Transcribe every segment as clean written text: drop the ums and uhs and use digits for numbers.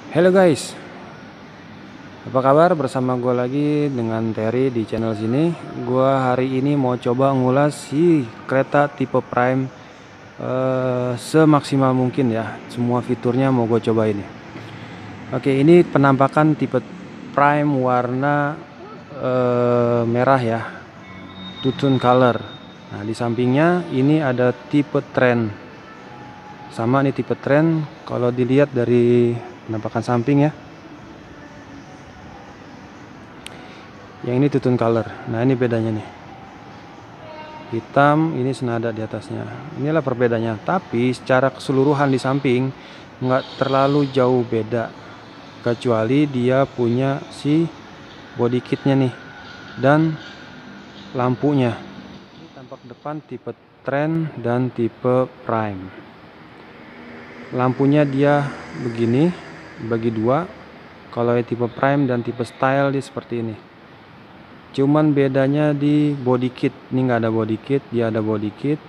Halo guys, apa kabar? Bersama gue lagi dengan Terry di channel sini. Gue hari ini mau coba ngulas si kereta tipe Prime semaksimal mungkin ya. Semua fiturnya mau gue coba ini. Oke, ini penampakan tipe Prime warna merah ya, two tone color. Nah, di sampingnya ini ada tipe Trend. Sama nih tipe Trend. Kalau dilihat dari penampakan samping ya. Yang ini two tone color. Nah, ini bedanya nih. Hitam, ini senada di atasnya. Inilah perbedaannya. Tapi secara keseluruhan di samping nggak terlalu jauh beda, kecuali dia punya si body kitnya nih dan lampunya. Ini tampak depan tipe Trend dan tipe Prime. Lampunya dia begini, bagi dua. Kalau yang tipe Prime dan tipe Style dia seperti ini. Cuman bedanya di body kit. Ini nggak ada body kit, dia ada body kit,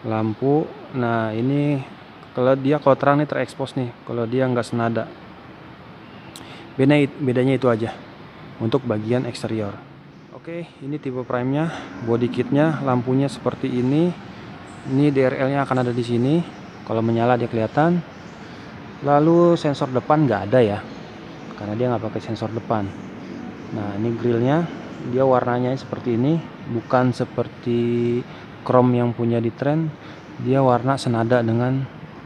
lampu. Nah, ini kalau terang nih terekspos nih, kalau dia nggak senada. Bedanya itu aja untuk bagian eksterior. Oke, ini tipe Prime nya, body kitnya, lampunya seperti ini. Ini DRL nya akan ada di sini. Kalau menyala dia kelihatan. Lalu sensor depan nggak ada ya, karena dia nggak pakai sensor depan. Nah, ini grillnya, dia warnanya seperti ini, bukan seperti chrome yang punya di Trend. Dia warna senada dengan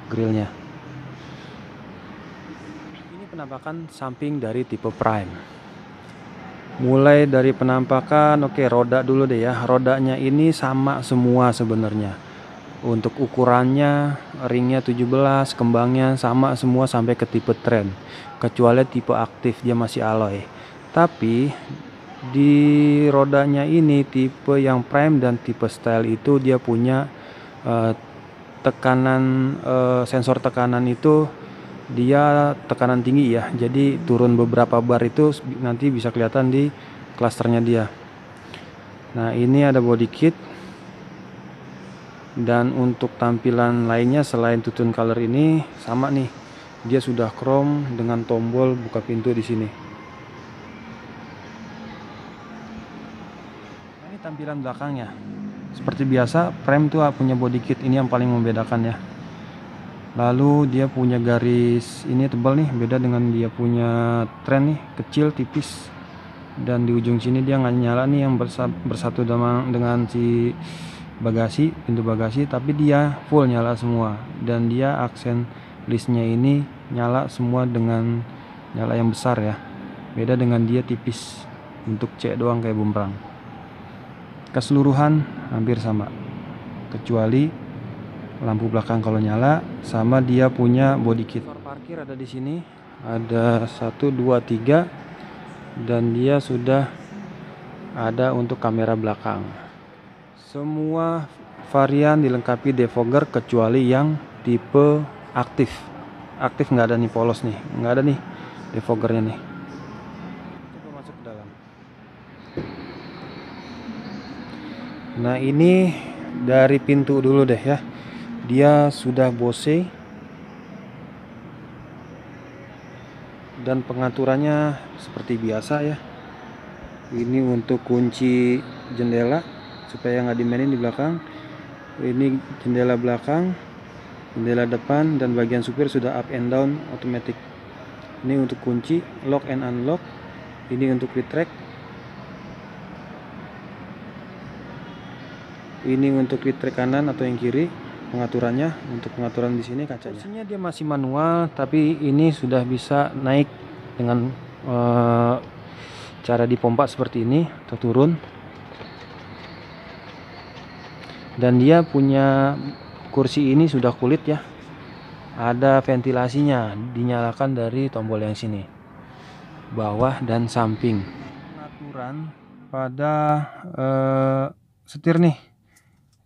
grillnya. Ini penampakan samping dari tipe Prime. Mulai dari penampakan, oke, roda dulu deh ya. Rodanya ini sama semua sebenarnya. Untuk ukurannya, ringnya 17, kembangnya sama semua sampai ke tipe Trend. Kecuali tipe aktif dia masih alloy. Tapi di rodanya ini tipe yang Prime dan tipe Style itu dia punya tekanan sensor tekanan itu dia tekanan tinggi ya. Jadi turun beberapa bar itu nanti bisa kelihatan di klasternya dia. Nah, ini ada body kit. Dan untuk tampilan lainnya selain two tone color ini sama nih. Dia sudah chrome dengan tombol buka pintu di sini. Ini tampilan belakangnya. Seperti biasa, Prime tuh punya body kit, ini yang paling membedakan ya. Lalu dia punya garis ini tebal nih, beda dengan dia punya Trend nih, kecil tipis. Dan di ujung sini dia nggak nyala nih yang bersatu dengan si bagasi, pintu bagasi, tapi dia full nyala semua. Dan dia aksen listnya ini nyala semua dengan nyala yang besar ya. Beda dengan dia tipis, bentuk C doang kayak bumerang. Keseluruhan hampir sama, kecuali lampu belakang kalau nyala, sama dia punya body kit. Parkir ada di sini, ada 1, 2, 3, dan dia sudah ada untuk kamera belakang. Semua varian dilengkapi defogger kecuali yang tipe aktif. Aktif nggak ada nih, polos nih, nggak ada nih defoggernya nih. Coba masuk ke dalam. Nah, ini dari pintu dulu deh ya. Dia sudah Bose dan pengaturannya seperti biasa ya. Ini untuk kunci jendela supaya nggak dimainin di belakang. Ini jendela belakang, jendela depan, dan bagian supir sudah up and down automatic. Ini untuk kunci lock and unlock. Ini untuk retract. Ini untuk retract kanan atau yang kiri. Pengaturannya untuk pengaturan di sini kacanya. Posisinya dia masih manual, tapi ini sudah bisa naik dengan cara dipompa seperti ini atau turun. Dan dia punya kursi ini sudah kulit ya. Ada ventilasinya, dinyalakan dari tombol yang sini, bawah dan samping. Pengaturan pada setir nih.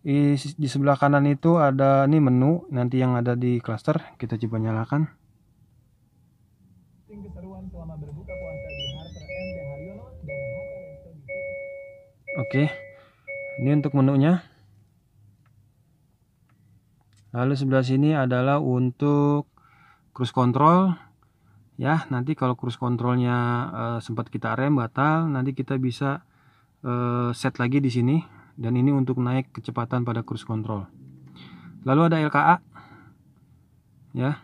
Di sebelah kanan itu ada nih menu, nanti yang ada di cluster. Kita coba nyalakan. Oke, ini untuk menunya. Lalu sebelah sini adalah untuk cruise control. ya. Nanti kalau cruise controlnya sempat kita rem batal, nanti kita bisa set lagi di sini, dan ini untuk naik kecepatan pada cruise control. Lalu ada LKA ya,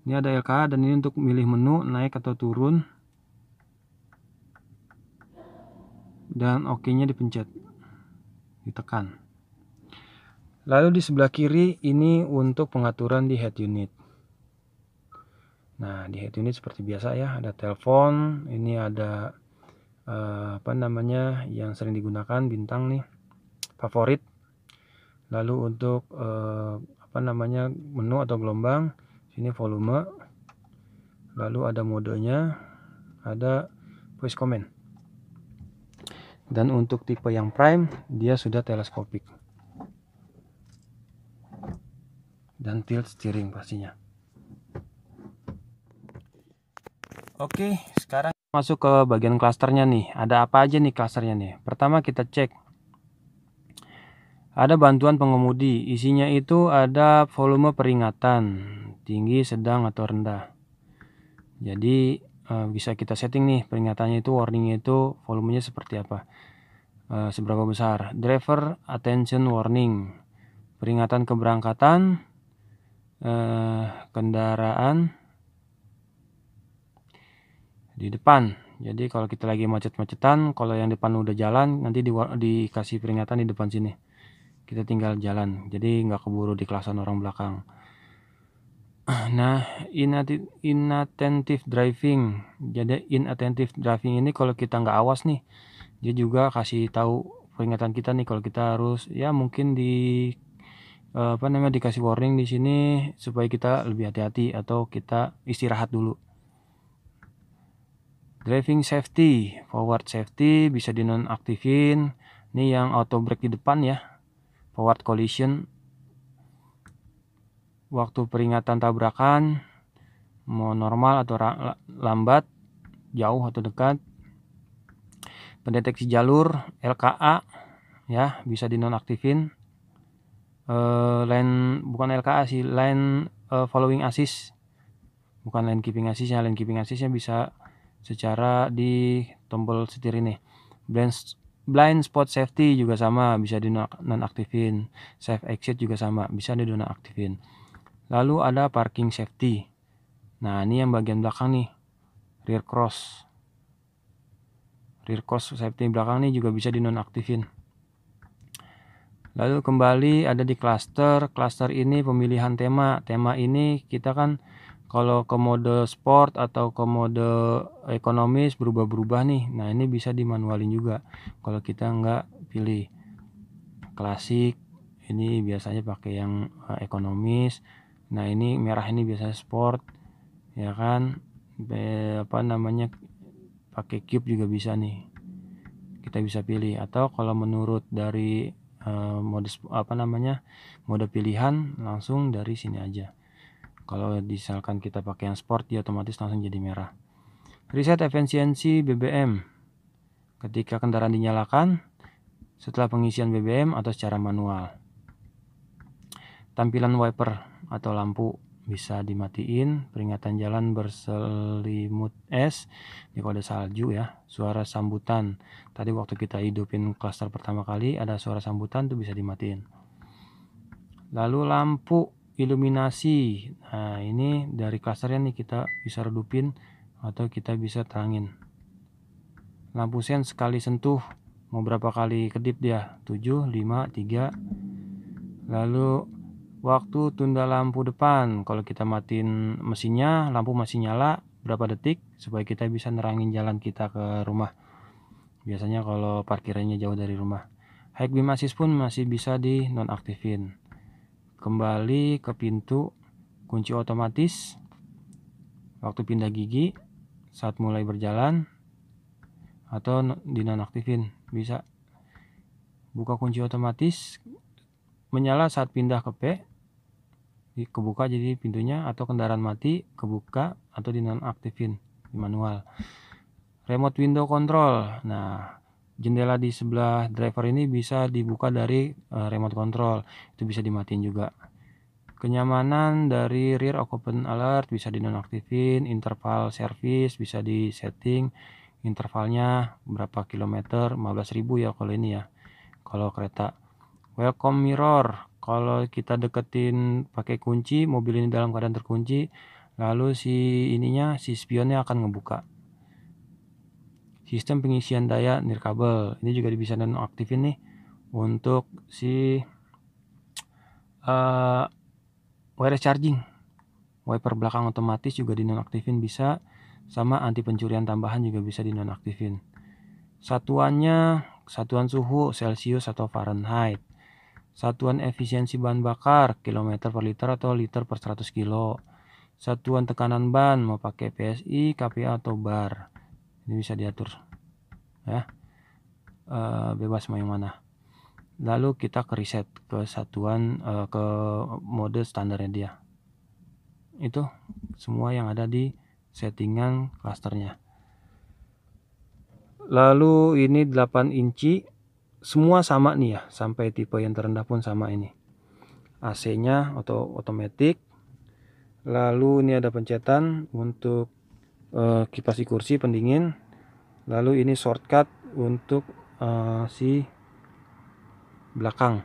ini ada LKA, dan ini untuk milih menu naik atau turun, dan OK-nya dipencet, ditekan. Lalu di sebelah kiri ini untuk pengaturan di head unit. Nah, di head unit seperti biasa ya, ada telepon, ini ada yang sering digunakan bintang nih, favorit. Lalu untuk menu atau gelombang, sini volume. Lalu ada modenya, ada voice command. Dan untuk tipe yang prime, dia sudah teleskopik dan tilt steering pastinya. Oke, sekarang masuk ke bagian klasternya nih. Ada apa aja nih klasternya nih? Pertama kita cek. Ada bantuan pengemudi. Isinya itu ada volume peringatan, tinggi, sedang, atau rendah. Jadi bisa kita setting nih peringatannya itu, warningnya itu volumenya seperti apa, seberapa besar. Driver attention warning, peringatan keberangkatan kendaraan di depan. Jadi kalau kita lagi macet-macetan, kalau yang depan udah jalan, nanti dikasih peringatan di depan sini. Kita tinggal jalan, jadi nggak keburu di klason orang belakang. Nah, inattentive driving. Jadi inattentive driving ini kalau kita nggak awas nih, dia juga kasih tahu peringatan kita nih kalau kita harus ya mungkin dikasih warning di sini supaya kita lebih hati-hati atau kita istirahat dulu. Driving safety, forward safety bisa dinonaktifin. Ini yang auto brake di depan ya. Forward collision, waktu peringatan tabrakan, mau normal atau lambat, jauh atau dekat. Pendeteksi jalur, LKA ya, bisa dinonaktifin. Bukan LKA sih, lane following assist, bukan lane keeping assist. Lane keeping assistnya bisa secara di tombol setir ini. Blind spot safety juga sama, bisa dinonaktifin. Safe exit juga sama, bisa dinonaktifin. Lalu ada parking safety. Nah, ini yang bagian belakang nih, rear cross safety belakang nih juga bisa dinonaktifin. Lalu kembali ada di cluster ini pemilihan tema. Tema ini kita kan kalau ke mode sport atau ke mode ekonomis berubah-berubah nih. Nah, ini bisa dimanualin juga kalau kita nggak pilih. Klasik ini biasanya pakai yang ekonomis. Nah, ini merah ini biasanya sport ya kan. Pakai cube juga bisa nih, kita bisa pilih. Atau kalau menurut dari mode pilihan langsung dari sini aja. Kalau misalkan kita pakai yang sport, dia otomatis langsung jadi merah. Reset efisiensi BBM ketika kendaraan dinyalakan setelah pengisian BBM atau secara manual. Tampilan wiper atau lampu bisa dimatiin. Peringatan jalan berselimut es, ini kode salju ya. Suara sambutan, tadi waktu kita hidupin klaster pertama kali ada suara sambutan tuh bisa dimatiin. Lalu lampu iluminasi, nah ini dari klasternya nih kita bisa redupin atau kita bisa terangin. Lampu sen sekali sentuh, mau berapa kali kedip dia, 7, 5, 3. Lalu waktu tunda lampu depan, kalau kita matiin mesinnya, lampu masih nyala berapa detik supaya kita bisa nerangin jalan kita ke rumah. Biasanya kalau parkirannya jauh dari rumah. High beam assist pun masih bisa di nonaktifin. Kembali ke pintu, kunci otomatis waktu pindah gigi saat mulai berjalan atau dinonaktifin. Bisa buka kunci otomatis menyala saat pindah ke P, kebuka jadi pintunya, atau kendaraan mati kebuka atau dinonaktifin di manual. Remote window control, nah jendela di sebelah driver ini bisa dibuka dari remote control, itu bisa dimatiin juga. Kenyamanan dari rear occupant alert bisa dinonaktifin, interval service bisa di setting, intervalnya berapa kilometer, 15.000 ya kalau ini ya, kalau kereta. Welcome mirror, kalau kita deketin pakai kunci, mobil ini dalam keadaan terkunci, lalu si spionnya akan ngebuka. Sistem pengisian daya nirkabel, ini juga bisa nonaktifin nih untuk si wireless charging. Wiper belakang otomatis juga dinonaktifin bisa, sama anti pencurian tambahan juga bisa dinonaktifin. Satuannya satuan suhu Celsius atau Fahrenheit. Satuan efisiensi bahan bakar kilometer per liter atau liter per 100 kilo. Satuan tekanan ban mau pakai PSI, KPA atau bar. Ini bisa diatur ya, bebas mau yang mana. Lalu kita ke reset ke satuan ke mode standarnya dia. Itu semua yang ada di settingan klasternya. Lalu ini 8 inci, semua sama nih ya, sampai tipe yang terendah pun sama ini. AC-nya otomatis. Lalu ini ada pencetan untuk kipas di kursi pendingin. Lalu ini shortcut untuk si belakang,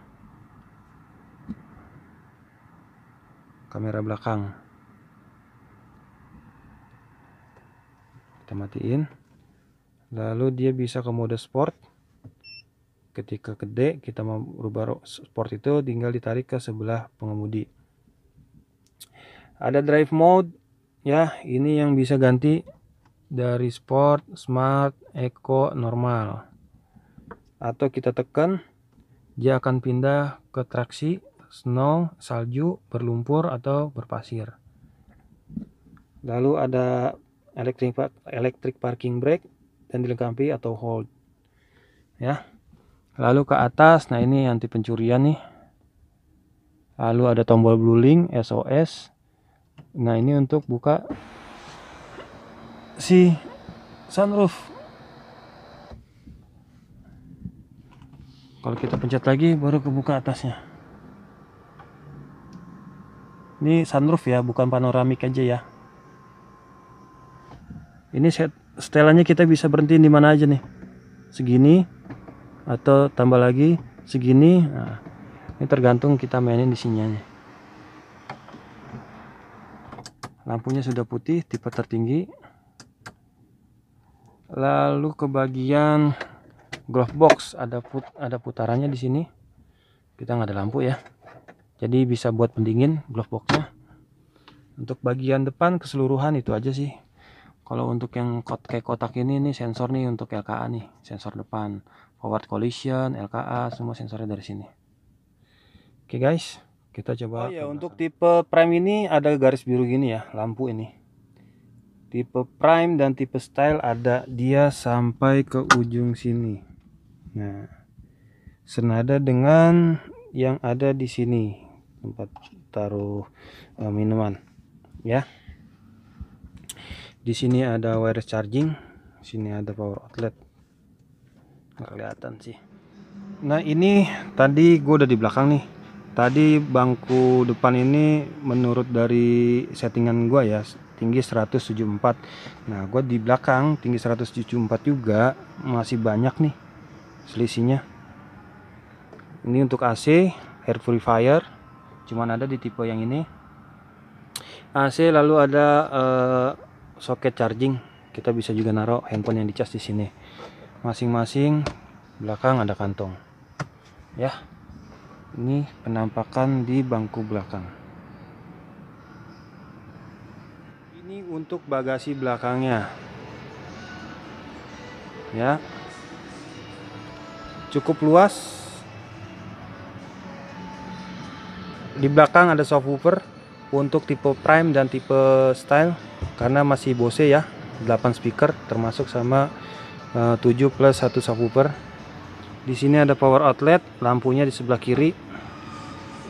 kamera belakang. Kita matiin. Lalu dia bisa ke mode sport. Ketika gede kita mau rubah sport itu tinggal ditarik ke sebelah pengemudi. Ada drive mode ya, ini yang bisa ganti dari sport, smart, eco, normal. Atau kita tekan, dia akan pindah ke traksi, snow, salju, berlumpur atau berpasir. Lalu ada electric parking brake dan dilengkapi atau hold ya. Lalu ke atas, nah ini anti pencurian nih. Lalu ada tombol blueling SOS. Nah ini untuk buka si sunroof. Kalau kita pencet lagi baru kebuka atasnya. Ini sunroof ya, bukan panoramik aja ya. Ini setelannya kita bisa berhenti di mana aja nih. Segini atau tambah lagi segini. Nah, ini tergantung kita mainin di sininya. Lampunya sudah putih, tipe tertinggi. Lalu ke bagian glove box ada putarannya di sini. Kita nggak ada lampu ya, jadi bisa buat pendingin glove boxnya. Untuk bagian depan keseluruhan itu aja sih. Kalau untuk yang kayak kotak ini nih sensor nih untuk LKA nih, sensor depan, forward collision, LKA semua sensornya dari sini. Oke guys, kita coba. Oh ya, untuk tipe prime ini ada garis biru gini ya, lampu ini. Tipe prime dan tipe style ada dia sampai ke ujung sini. Nah, senada dengan yang ada di sini tempat taruh minuman ya. Di sini ada wireless charging, sini ada power outlet. Nggak kelihatan sih. Nah ini tadi gue udah di belakang nih. Tadi bangku depan ini menurut dari settingan gue ya tinggi 174. Nah gue di belakang tinggi 174 juga, masih banyak nih selisihnya. Ini untuk AC air purifier, cuman ada di tipe yang ini AC. Lalu ada soket charging, kita bisa juga naruh handphone yang dicas di sini. Masing-masing belakang ada kantong ya. Ini penampakan di bangku belakang. Ini untuk bagasi belakangnya ya, cukup luas. Di belakang ada subwoofer untuk tipe prime dan tipe style, karena masih Bose ya, 8 speaker termasuk sama 7 plus 1 subwoofer. Di sini ada power outlet, lampunya di sebelah kiri.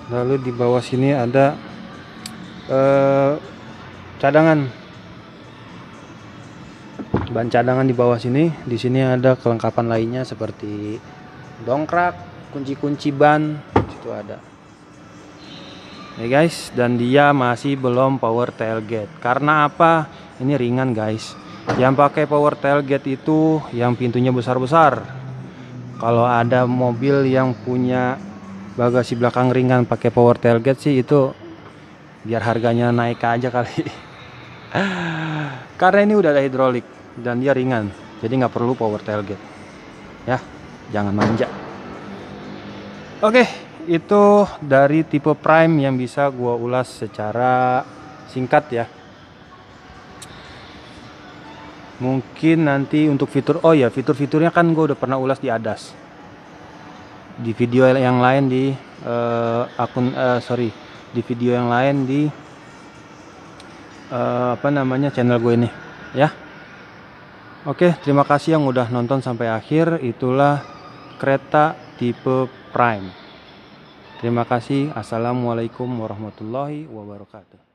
Lalu di bawah sini ada cadangan, ban cadangan di bawah sini. Di sini ada kelengkapan lainnya seperti dongkrak, kunci-kunci ban, situ ada. ya guys, dan dia masih belum power tailgate. Karena apa? Ini ringan guys. Yang pakai power tailgate itu yang pintunya besar-besar. Kalau ada mobil yang punya bagasi belakang ringan pakai power tailgate sih, itu biar harganya naik aja kali. Karena ini udah ada hidrolik dan dia ringan, jadi nggak perlu power tailgate ya, jangan manja. Oke, itu dari tipe Prime yang bisa gua ulas secara singkat ya. Mungkin nanti untuk fitur, oh ya, fitur-fiturnya kan gue udah pernah ulas di ADAS, di video yang lain di di video yang lain di channel gue ini ya. Oke, terima kasih yang udah nonton sampai akhir. Itulah kereta tipe Prime. Terima kasih. Assalamualaikum warahmatullahi wabarakatuh.